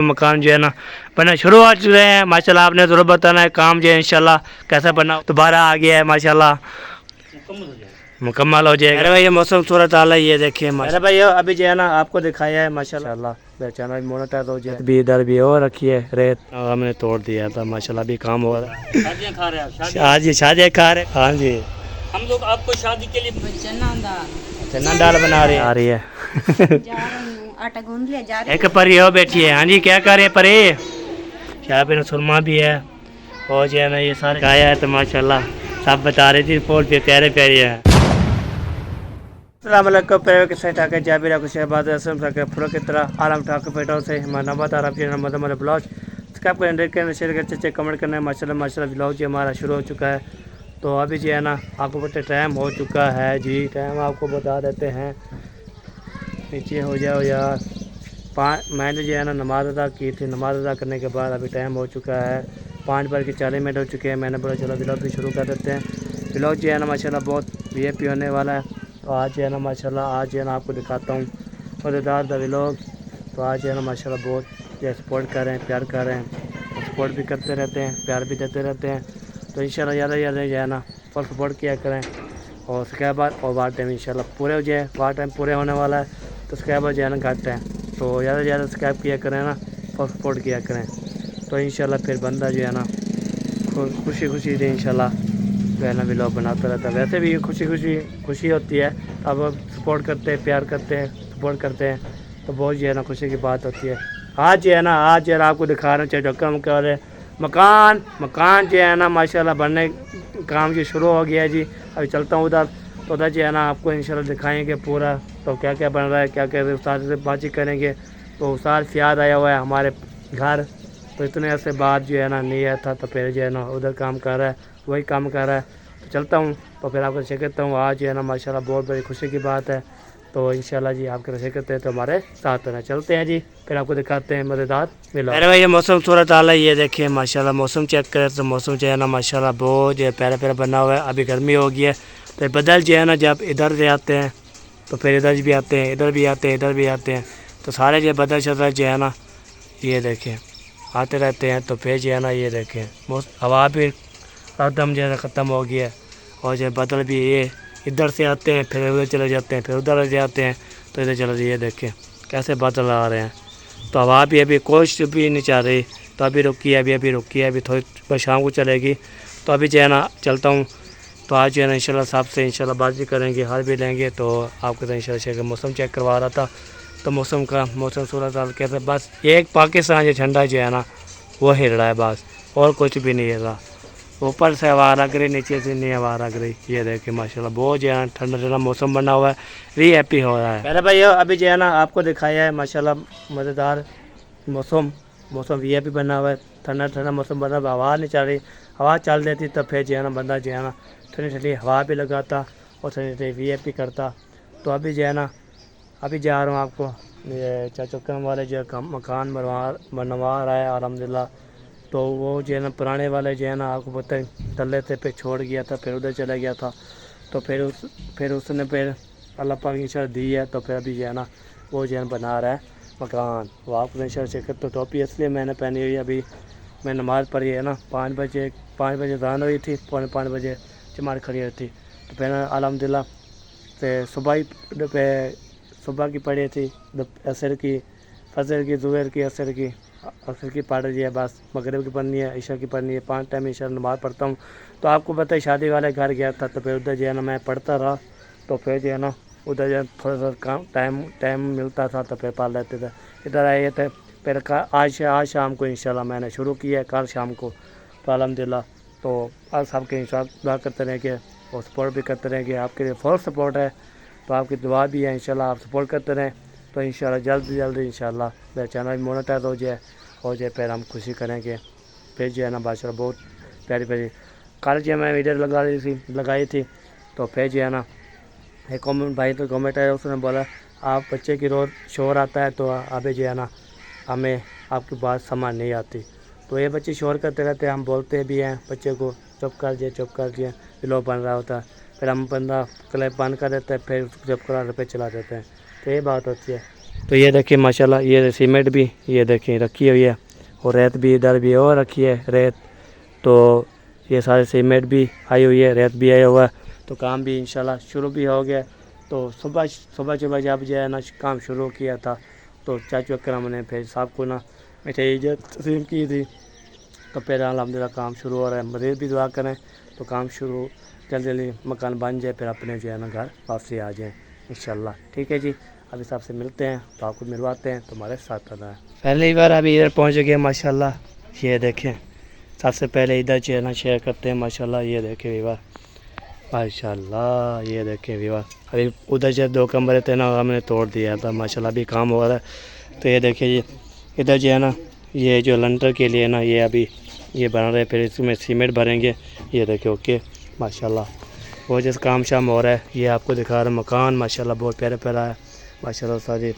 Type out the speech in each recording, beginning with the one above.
मकान जो है ना बना शुरू हो चुके हैं माशाल्लाह। आपने ज़रूर बताना है काम जो है इंशाल्लाह कैसा बना दोबारा आ गया है माशाल्लाह मुकम्मल हो जाएगा। अरे भाई ये मौसम सूरत हाल है ये देखिए। अरे भाई अभी जो है ना आपको दिखाया है माशाल्लाह चैनल मोनेटाइज हो जाए। भी इधर भी और रखी है रेत हमने तोड़ दिया था माशाल्लाह। भी काम हो रहा है। शादियाँ खा रहे हैं हाँ जी शादियाँ खा रहे हाँ जी। हम लोग आपको शादी के लिए चना दाल बना रहे आ रही है आटा गूंद लिया जा रहा एक परी हो बैठी है। हाँ जी क्या कर रहे हैं परी? यहाँ पे सुरमा भी है और जो है ना ये सारे खाया है तो माशाल्लाह सब बता रही थी फोन पे प्यारे प्यारे है। अलैक्म पैर के साथ आके जाबिर आपको शहबाज असम के फुल की तरह आराम ठाकर पेटों से नमत आराम के नमत हमारे ब्लॉग सब्सक्राइब करें लाइक करें शेयर करें अच्छे कमेंट करना है माशाल्लाह माशाल्लाह। ब्लॉग जी हमारा शुरू हो चुका है तो अभी जो है ना आपको पता टाइम हो चुका है जी। टाइम आपको बता देते हैं नीचे हो जाओ यार। मैंने जो है ना नमाज़ अदा की थी। नमाज़ अदा करने के बाद अभी टाइम हो चुका है 5:40 हो चुके हैं। मैंने बोला चलो ब्लॉग भी शुरू कर देते हैं। ब्लॉग जो है ना माशाल्लाह बहुत वीआईपी होने वाला है। तो आज जो है ना माशाल्लाह आज जो है ना आपको दिखाता हूँ मज़ेदार द व्लॉग। तो आज जो है ना माशाल्लाह बहुत जो सपोर्ट कर रहे हैं प्यार कर रहे हैं सपोर्ट भी करते रहते हैं प्यार भी देते रहते हैं। तो इंशाल्लाह ज़्यादा ज़्यादा जो है ना फुल सपोर्ट किया करें और उसके बाद और वार टाइम इंशाल्लाह पूरे हो जाए। वार टाइम पूरे होने वाला है तो उसके बाद जो है ना घट है तो ज़्यादा से ज़्यादा सब्सक्राइब किया करें ना और सपोर्ट किया करें। तो इंशाल्लाह फिर बंदा जो है ना खुशी खुशी से इंशाल्लाह जो है ना व्लॉग बनाता रहता है। वैसे भी खुशी होती है। अब सपोर्ट करते हैं प्यार करते हैं सपोर्ट करते हैं तो बहुत जो है ना खुशी की बात होती है। आज जो है ना आज जो है आपको दिखा रहे हैं चाहे ढक्का कर मकान जो है ना माशाल्लाह बनने काम जो शुरू हो गया है जी। अभी चलता हूँ उधर तो उधर जो है ना आपको इंशाल्लाह दिखाएंगे पूरा तो क्या क्या बन रहा है क्या क्या उस्ताद से बातचीत करेंगे। तो उस्ताद से याद आया हुआ है हमारे घर तो इतने ऐसे बात जो है ना नहीं आया था तो फिर जो है ना उधर काम कर रहा है वही काम कर रहा है। तो चलता हूँ तो फिर आपको शेयर करता हूँ। आज जो है ना माशाल्लाह बहुत बड़ी खुशी की बात है। तो इंशाल्लाह जी आपके शेयर करते हैं तो हमारे साथ रहना चलते हैं जी। फिर आपको दिखाते हैं मज़ेदार व्लॉग। अरे भाई ये मौसम सूरत हाल है ये देखिए माशाल्लाह। मौसम चेक करें तो मौसम जो है ना माशाल्लाह बहुत जो है प्यारा प्यारा बना हुआ है। अभी गर्मी हो गई है तो बदल जो है ना जब इधर से आते हैं तो फिर इधर भी आते हैं इधर भी आते हैं इधर भी आते हैं तो सारे जो बदल शदल जो है ना ये देखें आते रहते हैं। तो फिर जो है ना ये देखें हवा भी एकदम जो है ख़त्म हो गया है और जो बदल भी ये इधर से आते हैं फिर उधर चले जाते हैं फिर उधर जाते हैं तो इधर चले ये देखें कैसे बादल आ रहे हैं। तो हवा भी अभी कोशिश भी नहीं चाह रही तो अभी रुकी है अभी रुकी है अभी थोड़ी शाम को चलेगी। तो अभी जो है ना चलता हूँ तो आज जो है ना इंशाल्लाह साहब से इंशाल्लाह बात भी करेंगे हाल भी लेंगे। तो आपको तो इंशाल्लाह मौसम चेक करवा रहा था तो मौसम सूरत हाल कैसे बस एक पाकिस्तान जो ठंडा जो है ना वो हिल रहा है बस और कुछ भी नहीं हिल रहा। ऊपर से हवा लग रही नीचे से नहीं हवा लग रही। ये देखिए माशाल्लाह बहुत जो है ठंडा ठंडा मौसम बना हुआ है री हैप्पी हो रहा है। पहले भाई अभी जो है ना आपको दिखाया है माशाल्लाह मज़ेदार मौसम वीआईपी बना हुआ है। ठंडा ठंडा मौसम बना हुआ हवा नहीं चल रही। हवा चल देती तब फिर जो है ना बंदा जो है ना ठंडी ठंडी हवा भी लगाता और ठंडी ठंडी वीआईपी करता। तो अभी जो है ना अभी जा रहा हूँ आपको ये चाचुकम वाले जो मकान बनवा रहा है अल्हम्दुलिल्लाह। तो वो जो है ना पुराने वाले जो है ना आपको पता है तल्ले से पे छोड़ गया था फिर उधर चला गया था। तो फिर उसने फिर अल्लाह पाक की इंशाल्लाह दी है तो फिर अभी जो है ना वो जो है बना रहा है मकान। वो आपको इंशाल्लाह चेक तो टोपी इसलिए मैंने पहनी हुई अभी मैं नमाज़ पढ़ी है ना 5 बजे जान हुई थी 4:45 जमात खड़ी हुई थी। तो फिर अल्हम्दुलिल्लाह फिर सुबह की पढ़ी थी असर की फजर की ज़ुहर की असर की पढ़ रही है बस मगरिब की पढ़नी है ईशा की पढ़नी है 5 टाइम ईशा नमाज़ पढ़ता हूँ। तो आपको पता है शादी वाले घर गया था तो फिर उधर जो है ना मैं पढ़ता रहा तो फिर जो है ना उधर जो थोड़ा सा काम टाइम मिलता था तो फिर पढ़ लेते थे। इधर आए थे फिर आज शाम को इंशाल्लाह मैंने शुरू किया है कल शाम को तो अल्हम्दुलिल्लाह। तो आज सबके इंशाल्लाह दुआ करते रहेंगे और सपोर्ट भी करते रहेंगे। आपके लिए फुल सपोर्ट है तो आपकी दुआ भी है इंशाल्लाह आप सपोर्ट करते रहें। तो इंशाल्लाह जल्द से जल्द इंशाल्लाह मेरा चैनल भी मोनेटाइज हो जाए फिर हम खुशी करेंगे। फिर जो है ना बादशाह बहुत प्यारी प्यारी कल जो मैं वीडियो लगाई थी तो फिर जो है ना एक भाई तो कमेंट आया उसने बोला आप बच्चे की रोज़ शोर आता है तो अभी जो है ना हमें आपकी बात समझ नहीं आती। तो ये बच्चे शोर करते रहते हैं हम बोलते भी हैं बच्चे को चुप कर दिए व्लॉग बन रहा होता है फिर हम बंदा क्लिप बंद कर देते हैं फिर जब करा पे चला देते हैं। तो ये बात होती है। तो ये देखिए माशाल्लाह ये सीमेंट भी ये देखें रखी हुई है और रेत भी इधर भी और रखी है रेत। तो ये सारे सीमेंट भी आई हुई है, रेत भी आया हुआ है। तो काम भी इंशाल्लाह शुरू भी हो गया। तो सुबह सुबह जब जो है ना काम शुरू किया था तो चाचू अकरम ने फिर साहब को ना मिठाई तस्लीम की थी। तो फिर अल्हम्दुलिल्लाह काम शुरू हो रहा है। मज़ीद भी दुआ करें तो काम शुरू जल्दी जल्दी मकान बन जाए, फिर अपने जो है ना घर वापसी आ जाएँ इंशाल्लाह। ठीक है जी, अभी सबसे मिलते हैं तो आपको मिलवाते हैं, तुम्हारे साथ रहना है। पहली बार अभी इधर पहुँच गए माशाल्लाह। ये देखें सबसे पहले इधर जो है ना शेयर करते हैं माशाल्लाह। ये देखें वीवर माशाल्लाह, ये देखें वीवर। अभी उधर जो 2 कमरे थे ना हमने तोड़ दिया था माशाल्लाह, अभी काम हो रहा है। तो ये देखिए जी इधर जो है ना ये जो लंटर के लिए ना ये अभी ये बना रहे, फिर इसमें सीमेंट भरेंगे। ये देखिए ओके माशाल्लाह, वो जैसे काम शाम हो रहा है। ये आपको दिखा रहा मकान माशाल्लाह बहुत प्यारा प्यारा है माशाल्लाह। साजी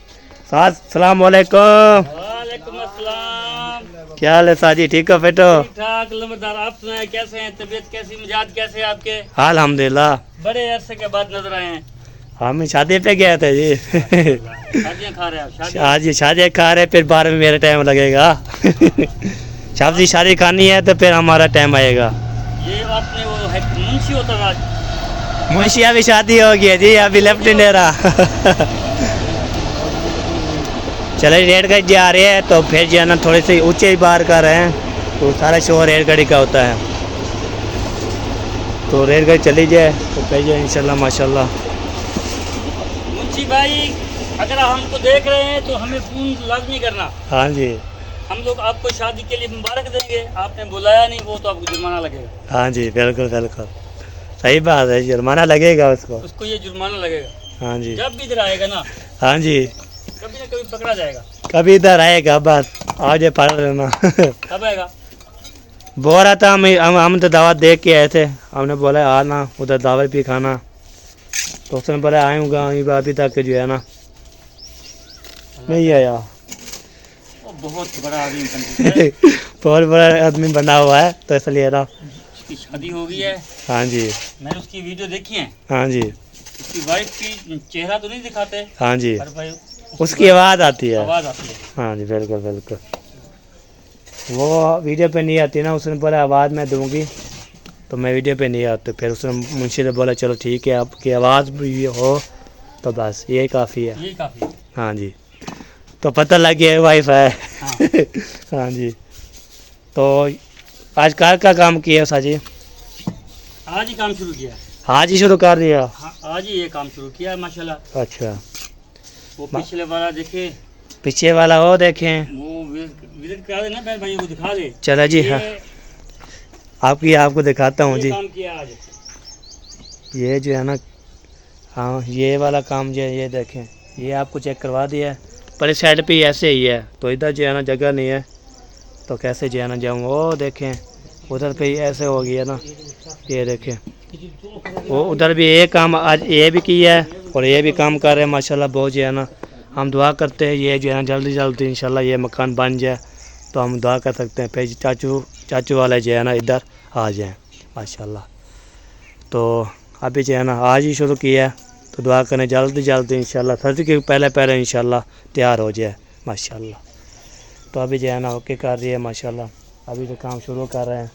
साज सलाम वालेकुम। वालेकुम अस्सलाम। क्या हाल है साजी, ठीक हो बेटो? ठीक ठाक लम्बेदार, आप सुनाए कैसे हैं? तबीयत कैसी, मिजाज कैसे हैं आपके? अल्हम्दुलिल्लाह। बड़े अरसे के बाद नजर आए हैं। हम शादी पे गए थे जी। शादियाँ खा रहे हैं आप? शादी खा रहे, फिर बाद में मेरा टाइम लगेगा। सब्जी शादी खानी है तो फिर हमारा टाइम आएगा। ये आपने वो है मुंशी होता था? मुंशी अभी शादी हो गई है जी, अभी लेफ्ट नहीं दे रहा। चले रेड गाड़ी जा रहे हैं तो फिर जो है ना थोड़े से ऊंचे ही बाहर कर रहे हैं तो सारा शोर रेल गाड़ी का होता है। तो रेल गाड़ी चली जाए तो फिर जो इंशाल्लाह माशाल्लाह। मुंशी भाई अगर हमको देख रहे हैं तो हमें फोन लाजमी करना। हाँ जी, हम लोग आपको शादी के लिए मुबारक देंगे। आपने बुलाया नहीं, वो तो आपको जुर्माना लगेगा। हाँ जी बिल्कुल बिल्कुल सही बात है, जुर्माना लगेगा उसको ये जुर्माना लगेगा। हाँ जी, जब भी इधर आएगा ना हाँ जी, कभी ना कभी पकड़ा जाएगा। कभी इधर आएगा बस आज पढ़ लेना। कब आएगा? बोल रहा था हम तो दावत देख के आए थे, हमने बोला आना उधर दावत भी खाना। तो उसने बोला आऊँगा, अभी तक जो है ना नहीं आया। वो बहुत बड़ा आदमी बन चुका है। बहुत बड़ा आदमी बना हुआ है तो इसलिए ना। उसकी शादी हो गई है। हाँ जी, मैंने उसकी वीडियो देखी है। हाँ जी, उसकी वाइफ की चेहरा तो नहीं दिखाते हाँ जी, पर भाई उसकी आवाज़ आती है। आवाज़ आती है। हाँ जी बिल्कुल बिल्कुल, वो वीडियो पे नहीं आती ना। उसने बोला आवाज़ मैं दूंगी तो मैं वीडियो पे नहीं आती। फिर उसने मुंशी ने बोला चलो ठीक है आपकी आवाज़ भी हो तो बस यही काफ़ी है। ये काफ़ी है। हाँ जी, तो पता लग गया वाइफ है। हाँ। हाँ जी, तो आज कार का काम किया साजी? आज ही काम शुरू किया। आज ही शुरू कर दिया? हाँ, आज ही ये काम शुरू किया माशाल्लाह। अच्छा, वो पिछले वाला देखे, पीछे वाला वो देखें। वो विजिट करा देना बहन भाई, वो दिखा दे। चला जी, हाँ आपको दिखाता हूँ ये जी। काम किया आज। ये जो है ना, हाँ ये वाला काम जो है ये देखें, ये आपको चेक करवा दिया है। पर इस साइड पे ऐसे ही है तो इधर जो है ना जगह नहीं है तो कैसे जो है ना जाऊँ। वो देखें उधर पे ऐसे हो गया ना, ये देखें वो उधर भी ये काम आज ये भी किया है और ये भी काम कर रहे हैं माशाल्लाह। बहुत जो है ना हम दुआ करते हैं ये जो है ना जल्दी जल्दी इंशाल्लाह ये मकान बन जाए तो हम दुआ कर सकते हैं। फिर चाचू वाले जो है ना इधर आ जाएँ माशाल्लाह। तो अभी जो है ना आज ही शुरू किया है तो दुआ करें जल्दी जल्दी इंशाल्लाह सर्दी के पहले इंशाल्लाह तैयार हो जाए माशाल्लाह। तो अभी जो है ना ओके कर रही है माशाल्लाह, अभी तो काम शुरू कर रहे हैं।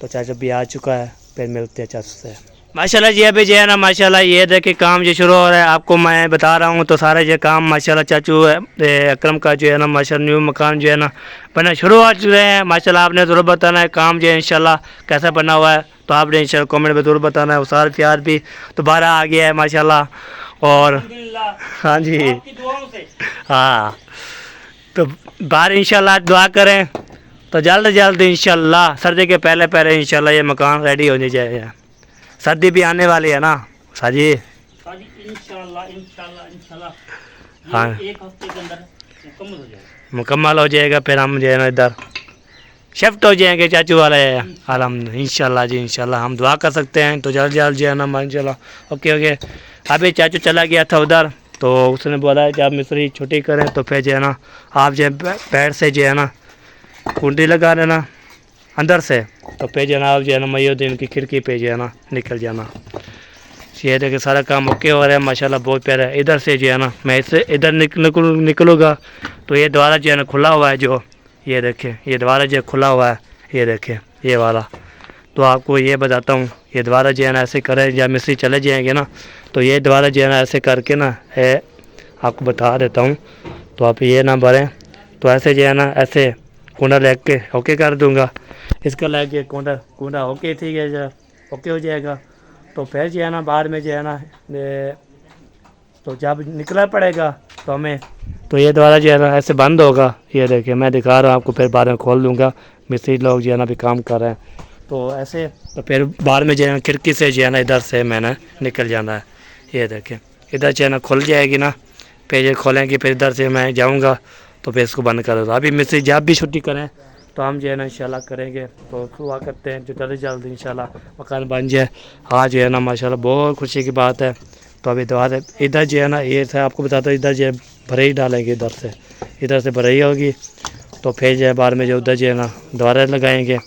तो चाचा भी आ चुका है, फिर मिलते हैं चाचू से माशाल्लाह जी। अभी जो है ना माशाल्लाह ये देखिए काम जो शुरू हो रहा है, आपको मैं बता रहा हूँ। तो सारे जो काम माशाल्लाह चाचू अकरम का जो है ना माशाल्लाह न्यू मकान जो है ना बना शुरू हो चुके हैं माशाल्लाह। आपने ज़रूर बताना है काम जो है इंशाल्लाह कैसा बना हुआ है, तो आपने इंशाल्लाह कमेंट में ज़रूर बताना है। उसार प्यार भी दोबारा आ गया है माशाल्लाह। और अल्हम्दुलिल्लाह हाँ जी, आपकी दुआओं से। हाँ तो बाहर इंशाल्लाह दुआ करें तो जल्द इंशाल्लाह सर्दी के पहले इंशाल्लाह ये मकान रेडी होने जाएगा। सर्दी भी आने वाली है ना साजी। शादी इंशाल्लाह इंशाल्लाह इंशाल्लाह हाँ। ये एक हफ्ते के अंदर मुकम्मल हो जाएगा। मुकम्मल हो जाएगा, फिर हम जो है ना इधर शिफ्ट हो जाएंगे चाचू वाले अल्हम्दुलिल्लाह इंशाल्लाह जी। इंशाल्लाह हम दुआ कर सकते हैं तो जल्द जो है ना इंशाल्लाह ओके। अभी चाचू चला गया था उधर तो उसने बोला जब मिस्त्री छुट्टी करें तो फिर जो है ना आप जो है पैर से जो है ना कुंडी लगा लेना अंदर से, तो फिर जनाब जो है ना मयुद्दीन की खिड़की पे जो है ना निकल जाना। ये देखिए सारा काम ओके हो रहा है माशाल्लाह, बहुत प्यारा है। इधर से जो है ना मैं इससे इधर निकलूँगा तो ये द्वारा जो है ना खुला हुआ है, जो ये देखिए ये द्वारा जो खुला हुआ है, ये देखिए ये वाला। तो आपको ये बताता हूँ, ये द्वारा जो है ना ऐसे करें, जब मिस्त्री चले जाएंगे ना तो ये द्वारा जो है ना ऐसे करके ना है, आपको बता देता हूँ। तो आप ये ना भरें, तो ऐसे जो है ना ऐसे कूड़ा लग के ओके कर दूँगा, इसका लग के कूड़ा ओके, ठीक है जो ओके हो जाएगा। तो फिर जो है ना बाद में जो है ना तो जब निकला पड़ेगा तो हमें, तो ये द्वारा जो है ना ऐसे बंद होगा, ये देखिए मैं दिखा रहा हूँ आपको, फिर बाद में खोल दूँगा। मिस्त्री लोग जो है ना भी काम कर रहे हैं तो ऐसे, तो फिर बाद में जो है ना खिड़की से जो है ना इधर से मैंने निकल जाना है। ये देखिए इधर जो है ना खुल जाएगी ना, फिर ये खोलेंगे, फिर इधर से मैं जाऊँगा तो फिर इसको बंद कर दूँगा। अभी मिस्त्री जब भी छुट्टी करें तो हम जो है ना इंशाल्लाह करेंगे, तो दुआ करते हैं जो जल्दी जल्दी इंशाल्लाह मकान बन जाए। आज जो है ना माशाल्लाह बहुत खुशी की बात है। तो अभी दुआ है, इधर जो है ना ये था आपको बताता हूँ, इधर जो है भरई डालेंगे, इधर से भरई होगी, तो फिर जो है बाद में जो उधर जो है ना दोबारा लगाएंगे,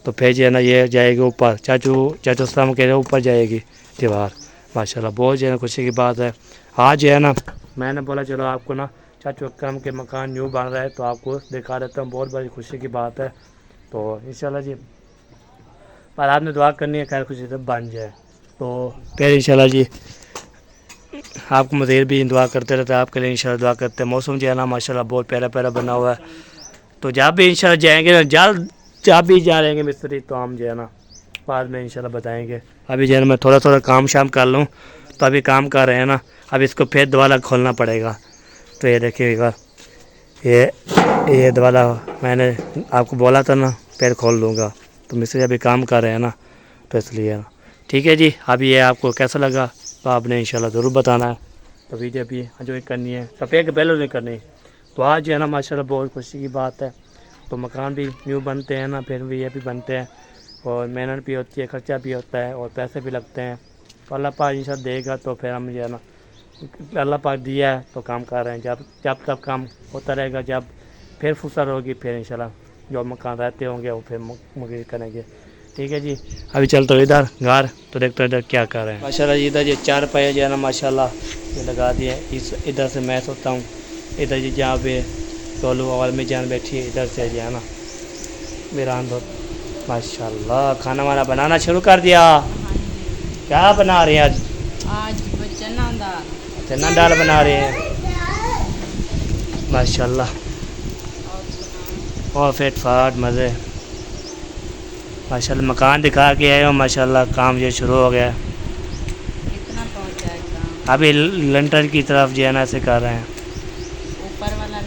तो फिर जो है ना ये जाएगी ऊपर, चाचू सलाम कह रहे ऊपर जाएगी दीवार। माशाल्लाह बहुत जो है ना खुशी की बात है। आज जो है ना मैंने बोला चलो आपको ना चाचू अकरम के मकान न्यू बन रहा है तो आपको दिखा देता हूँ, बहुत बड़ी खुशी की बात है। तो इंशाल्लाह जी पर आपने दुआ करनी है खैर खुशी से बन जाए, तो फिर इंशाल्लाह जी आपको मज़ीद भी दुआ करते रहते हैं, आपके लिए इंशाल्लाह दुआ करते हैं। मौसम जो है ना माशाल्लाह बहुत प्यारा प्यारा बना हुआ है। तो जब भी इंशाल्लाह जाएंगे ना, जब भी जा रहेंगे मिस्त्री तो हम जो है ना बाद में इंशाल्लाह बताएंगे। अभी जो है ना मैं थोड़ा थोड़ा काम शाम कर लूँ, तो अभी काम कर रहे हैं ना, अब इसको फिर दोबारा खोलना पड़ेगा। तो ये देखिएगा ये दोबारा मैंने आपको बोला था ना फिर खोल दूँगा, तो मिस्त्री अभी काम कर रहे हैं ना, तो इसलिए ना ठीक है जी। अभी ये आपको कैसा लगा तो आपने इंशाल्लाह ज़रूर बताना है। तो वीडियो भी जो करनी है सफ़ेद के पहले नहीं करनी। तो आज जो है ना माशाल्लाह बहुत खुशी की बात है। तो मकान भी न्यू बनते हैं ना, फिर भी ये भी बनते हैं, और मेहनत भी होती है, ख़र्चा भी होता है और पैसे भी लगते हैं। तो अल्लाह पाक इंशाल्लाह देगा, तो फिर हम जो है ना अल्लाह पाक दिया है तो काम कर रहे हैं। जब तक काम होता रहेगा, जब फिर फुर्सत होगी फिर इंशाल्लाह जो मकान रहते होंगे वो फिर मुझे करेंगे। ठीक है जी, अभी चलते हो इधर घर, तो देखते हो इधर क्या कर रहे हैं। माशाल्लाह इधर ये 4 पाया जो है ना माशाल्लाह ये लगा दिए। इस इधर से मैं सोता हूँ, इधर जी जहाँ पे टोलू और में जान बैठी है, इधर से जो है ना मेरा अंदर माशाल्लाह खाना वाना बनाना शुरू कर दिया। क्या बना रहे हैं आज? आज चना दाल, चना दाल बना रहे हैं माशाल्लाह, और फिट फाट मज़े। माशाल्लाह मकान दिखा के आए हो, माशाल्लाह काम जो शुरू हो गया। कितना पहुंचा है काम? अभी लंटर की तरफ जो है ना ऐसे कर रहे हैं, ऊपर वाला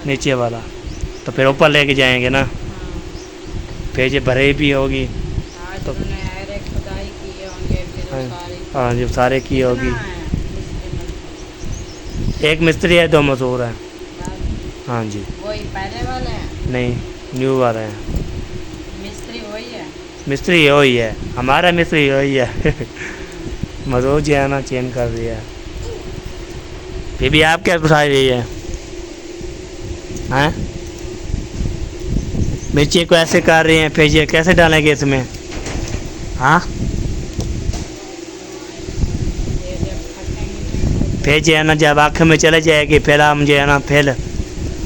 नीचे वाला, तो फिर ऊपर लेके जाएंगे ना, हाँ। फिर ये भरे भी होगी। आज तो उन्होंने अरे खुदाई किए होंगे, फिर वो सारे हाँ जब सारे की होगी। कितना है मिस्त्री एक मिस्त्री है, 2 मजदूर हैं। मजदूर? हाँ जी, वही पहले वाले हैं, नहीं न्यू वाले हैं। मिस्त्री वही है। मिस्त्री वही है, हमारा मिस्त्री वही है। मजदूर जो है ना चेंज कर दिया है। फिर भी आप क्या उठा रही है? हैं मिर्ची को ऐसे कर रही हैं, फिर ये कैसे डालेंगे इसमें? हाँ ये जब फटेंगे फिर जो है ना जब आँख में चले जाएगी फिर हम जो है ना फिर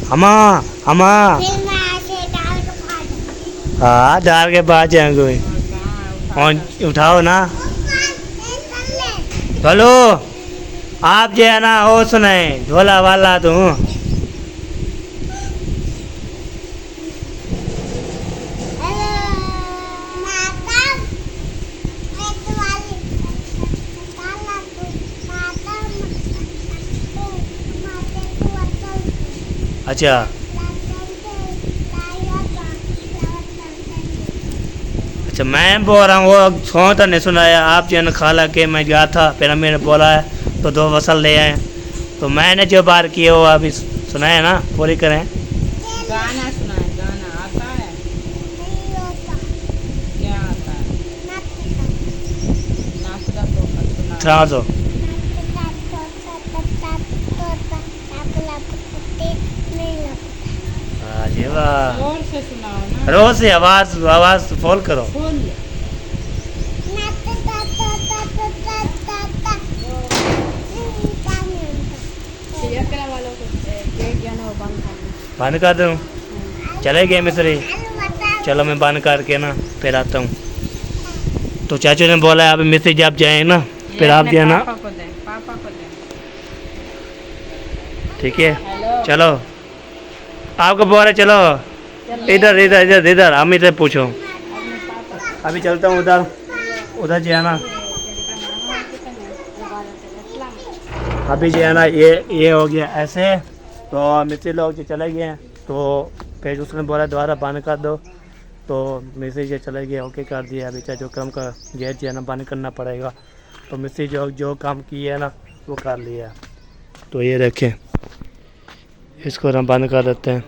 हमा हाँ डाल के बाद जाएंगे। और कहाँ और उठाओ ना, चलो आप जो है ना वो सुनाए झोला वाला तो हूँ। अच्छा अच्छा मैं बोल रहा हूँ वो सो तो नहीं सुनाया, आप जो है ना खाला के मैं गया था, फिर मैंने बोला है तो 2 वसल ले आए, तो मैंने जो बार किए वो अभी सुनाया ना, पूरी करें। गाना सुनाए, गाना आता है? क्या आता है? नाश्ता तो सुना। सुना दो। जी वाह, जोर से सुनाओ ना। रोज से आवाज़ फॉल करो। फुल। बंद कर दूँ? चले गए मिस्त्री? चलो मैं बंद करके ना फिर आता हूँ। तो चाचू ने बोला अब मिस्त्री जब जाए ना फिर आप जो है ना, पापा को दे, पापा को दे। ठीक है हेलो। चलो। आपको बोल रहे चलो इधर इधर इधर इधर, हम इधर पूछो। अभी चलता हूँ उधर, उधर जो है ना अभी जो है ना ये हो गया ऐसे। तो मिस्त्री लोग जो चले गए हैं तो फिर उसने बोला दोबारा बंद कर दो, तो मिस्त्री जो चले गए ओके कर दिया। अभी चाहे जो काम का गेट जो है ना बंद करना पड़ेगा। तो मिस्त्री जो काम किए है ना वो कर लिया। तो ये देखें, इसको हम बंद कर देते हैं।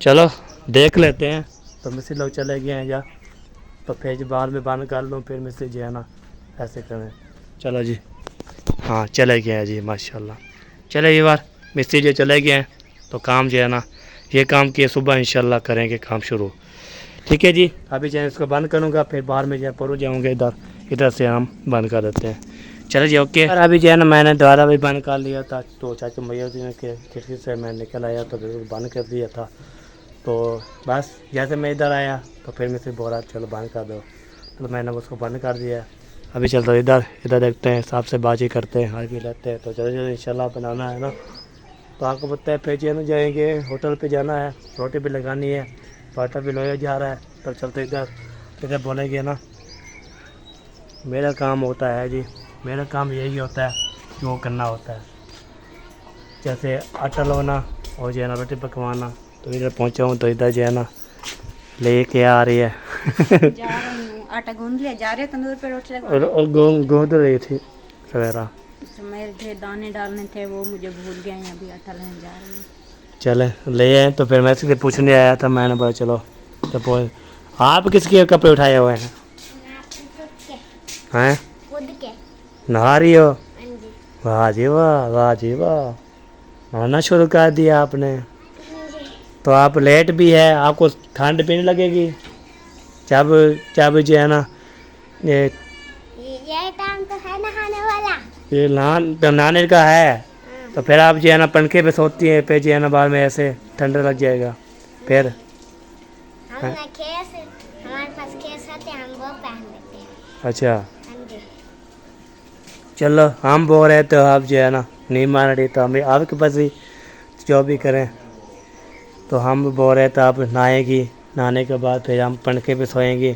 चलो देख लेते हैं। तो मिस्त्री लोग चले गए हैं या तो फिर बाद में बंद कर लूँ, फिर मिस्त्री जो है ना ऐसे करें। चलो जी, हाँ चले गए हैं जी माशाल्लाह। चले ये बार मिस्त्री जो चले गए हैं तो काम जो है ना ये काम किए सुबह इंशाल्लाह करेंगे काम शुरू। ठीक है जी, अभी जो है इसको बंद करूँगा, फिर बाहर में जो है परों जाऊँगे इधर, इधर से हम बंद कर देते हैं। चलो जी ओके। और अभी जो है ना मैंने दोबारा भी बंद कर लिया था। तो चाचा मैया जी ने खिड़की से मैं निकल आया तो बिल्कुल बंद कर दिया था। तो बस जैसे मैं इधर आया तो फिर मिस्त्री बोला चलो बंद कर दो, तो मैंने उसको बंद कर दिया। अभी चलते इधर इधर देखते हैं, साहब से बाजी करते हैं, हाल भी लेते हैं। तो चलो इंशाल्लाह बनाना है ना, तो आपको पता है फिर जो ना जाएंगे होटल पे जाना है, रोटी भी लगानी है, पाटा भी लोया जा रहा है। तो चलते इधर इधर बोलेंगे ना मेरा काम होता है जी, मेरा काम यही होता है कि वो करना होता है, जैसे आटा लोना और जो है ना रोटी पकवाना। तो इधर पहुँचा हूँ तो इधर जो है ना लेके आ रही है जा रही हूँ, आटा गूंद लिया, जा रहे तंदूर पे रोटी लगा। और गूंद रही थी सवेरा। तो मेरे थे दाने डालने थे वो मुझे भूल गए हैं, अभी आटा लेने जा रही हूँ। चले ले आए। तो फिर मैं इससे पूछने आया था, मैंने बोला चलो। तो आप किसके कपड़े उठाए हुए हैं? हैं नहा रही हो? वाह जी वाह, वाह जी वाह, नहाना शुरू कर दिया आपने। तो आप लेट भी है, आपको ठंड भी नहीं लगेगी जब जब जो है ना ये टाइम तो है नहाने वाला। ये नहाने का है। तो फिर आप जो है ना पंखे पे सोती हैं, फिर जो है ना बाद में ऐसे ठंडा लग जाएगा। फिर हम ना केस, हमारे पास केस होते हैं, हम वो पहन लेते हैं। अच्छा हाँ जी। चलो हम बोल रहे तो आप जो है ना नहीं मान रही, तो हम आपके पास ही जो भी करें। तो हम बोल रहे तो आप नहाएगी, नहाने के बाद फिर हम पंखे पे सोएंगी,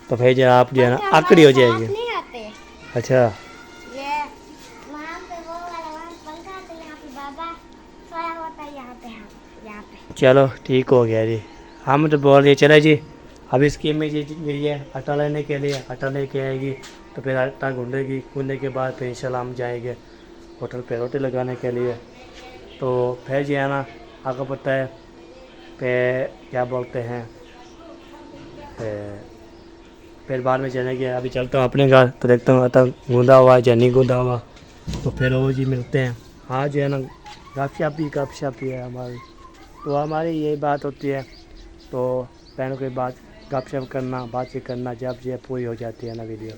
तो फिर जो आप जो है ना आकड़ी हो जाएगी। नहीं आते अच्छा ये वहाँ पे वो वाला वहाँ पंखा, तो यहाँ पे बाबा सोया होता है, यहाँ पे हम यहाँ पे। चलो ठीक हो गया जी। हम तो बोल रहे चले जी, अब इसकी अम्मी जी गई है आटा लेने के लिए, आटा लेके आएगी। तो फिर आटा गूंदेगी, गूंदने के बाद फिर इंशाल्लाह हम जाएंगे होटल पे रोटी लगाने के लिए। तो फिर जो है ना आपको पता है फिर क्या बोलते हैं, फिर बाद में चलेंगे। अभी चलता हूँ अपने घर, तो देखता हूँ आटा गूंदा हुआ या नहीं गूंदा हुआ। तो फिर वो जी मिलते हैं। हाँ जो है ना गपशप ही है हमारी, तो हमारी यही बात होती है। तो बहनों के बाद गपशप करना, बातचीत करना, जब जो पूरी हो जाती है ना वीडियो,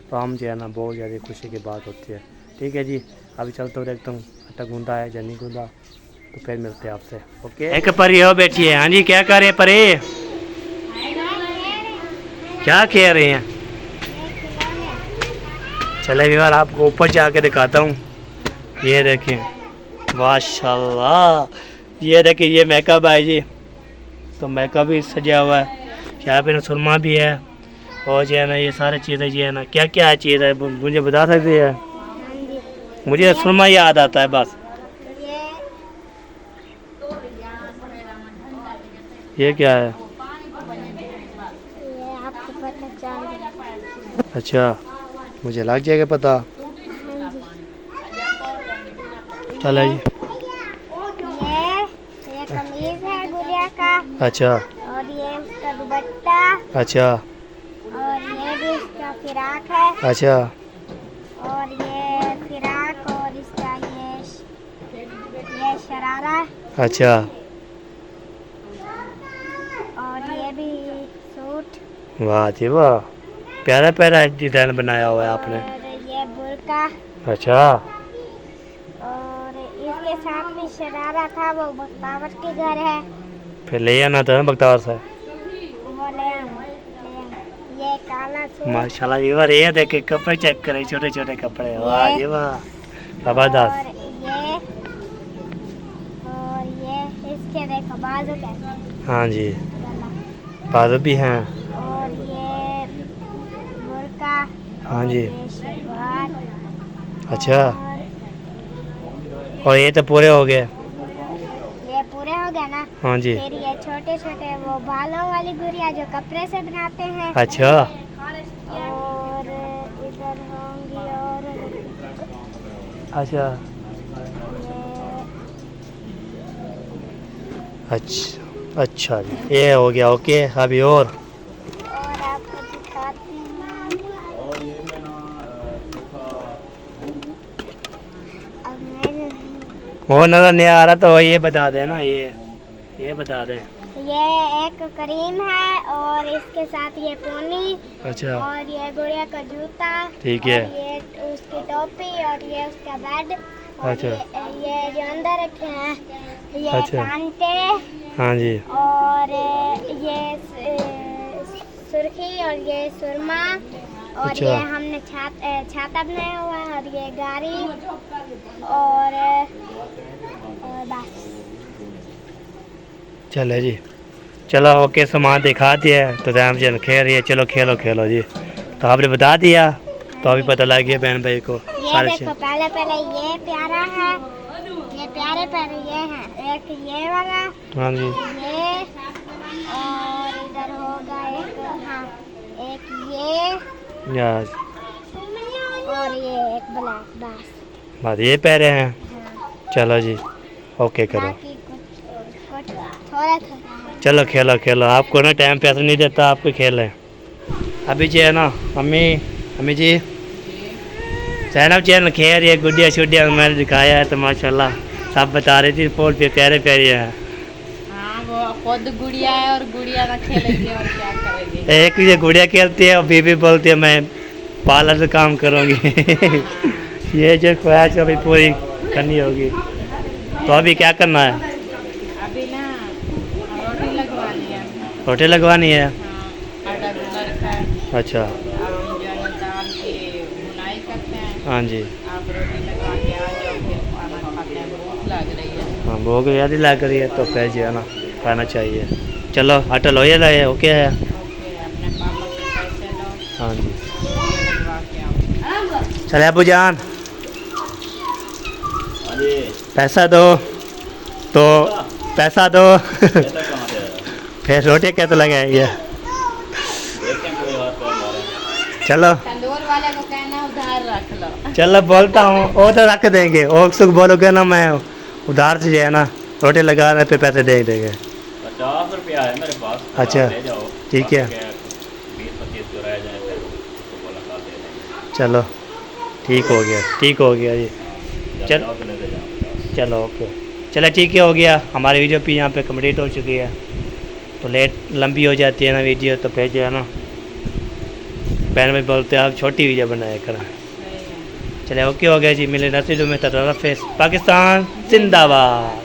तो हम जो है ना बहुत ज़्यादा खुशी की बात होती है। ठीक है जी, अभी चलता हूँ देखता हूँ आटा गूंदा है या नहीं गूंदा, तो फिर मिलते हैं आपसे। ओके एक परी हो बैठी है। हाँ जी क्या कर रहे हैं परी? क्या कह रहे हैं? चले भी बार आपको ऊपर जाके दिखाता हूँ। ये देखें माशाल्लाह, ये देखिए ये मेकअप है जी। तो मेकअप भी सजा हुआ है, यहाँ पे सुरमा भी है, और जो है ना ये सारी चीज़ें जो है ना क्या क्या चीज़ है मुझे बता सकती है? मुझे सुरमा याद आता है बस। ये क्या है? ये आपको पता चल जाएगा। अच्छा मुझे लग जाएगा पता। चलो जी। ये कमीज है गुड़िया का, अच्छा और ये उसका दुपट्टा, अच्छा और ये भी उसका फिराक है, अच्छा और ये फिराक, और इसका ये शरारा, अच्छा। और ये भी सूट, वाह जी वाह, प्यारा प्यारा डिज़ाइन बनाया हुआ है आपने। और ये बुर्का, अच्छा और इसके साथ में शरारा था, वो बख्तावर के घर है, फिर ले आना था बख्तावर से। वो ले आऊं। ये काला सूट, माशाल्लाह ये बार ये देख के कपड़े चेक करे, छोटे छोटे कपड़े, वाह ये वाह जबरदस्त। और ये इसके देखो बाजू कैसे, हाँ जी बाजू भी हैं। और ये बुर्का, हाँ जी ये शलवार, अच्छा। और ये तो पूरे हो गए। ये पूरे हो गए ना। हाँ जी फिर ये छोटे छोटे वो बालों वाली गुड़िया जो कपड़े से बनाते हैं। अच्छा और इधर होंगी और अच्छा ये, अच्छा अच्छा जी ये हो गया ओके। अभी और आपको दिखाती हूँ। अब मेरे वो नजर नहीं आ रहा तो ये बता दें ना, ये बता दें। ये एक क्रीम है और इसके साथ ये पोनी अच्छा और ये गुड़िया का जूता, ठीक है। और ये उसकी टोपी और ये उसका बेड, और अच्छा। ये जो अंदर रखे हैं ये अच्छा। कांटे, हाँ जी और ये सुर्खी और ये सुरमा, और अच्छा। ये हमने छाता बनाया हुआ है, और ये गाड़ी और बस। चलो जी चलो ओके सामान दिखा दिया तो टाइम चल खेल रही है। चलो खेलो खेलो जी। तो आपने बता दिया तो अभी पता लग गया बहन भाई को ये सारे देखो पहले पहले ये प्यारा है, ये प्यारे प्यारे ये हैं, एक ये वाला, हाँ जी ये, और इधर होगा एक, हाँ एक ये, यस और ये एक ब्लैक, बस। बात ये पह रहे हैं। हाँ। चलो जी ओके करो। बाकी कुछ थोड़ा थोड़ा। चलो खेलो खेलो, आपको ना टाइम पैसा नहीं देता, आपको खेल है। अभी जो है ना अम्मी जी सैनब चैनल खेल रही है, गुड्डिया शुड्डिया मैंने दिखाया है तो माशाल्लाह सब बता रही थी फोन पे प्यारे प्यारे हैं। हाँ वो खुद गुड़िया है और गुड़िया ना खेलेगी और क्या करेगी। एक ये गुड़िया खेलती है और बीबी बोलती है मैं पार्लर से काम करूँगी। ये जो ख्वाहिश अभी पूरी करनी होगी। तो अभी क्या करना है? अभी ना रोटी लगवानी है। रोटी लगवानी है। हाँ आटा गूंदा रखा है। अच्छा अब हम जो है ना दाल की बुनाई करते हैं। हाँ जी आप रोटी लगवा के आ जाओ, फिर खाना खाते हैं, भूख लग रही है। हाँ भूख याद ही लग रही है तो फिर जो है ना खाना चाहिए। चलो आटा लो ये लाए ओके है। ओके अपने पापा से पैसे लो, हाँ जी रोटी लगवा के आओ। चले अबू जान पैसा दो तो पैसा दो। फिर रोटी कैसे लगाएंगे? चलो तंदूर वाले को कहना उधार रख लो। चलो बोलता हूँ वो तो रख देंगे, और सुख बोलोगे ना मैं उधार से जो है ना रोटी लगा रहे पे पैसे दे देंगे। 50 रुपया है मेरे पास। अच्छा, ले जाओ ठीक है। 20-25 जो रह जाए फिर उसको मुलाकात दे देंगे। चलो ठीक हो गया जी। चल जाओ तो लेके जाओ। चलो ओके चलो ठीक है हो गया। हमारी वीडियो भी यहाँ पे कंप्लीट हो चुकी है। तो लेट लंबी हो जाती है ना वीडियो तो फिर जो है ना बहन भाई बोलते हैं आप छोटी वीडियो बनाया करें। चले ओके हो गया जी। मिले नसीब में तरफ पाकिस्तान जिंदाबाद।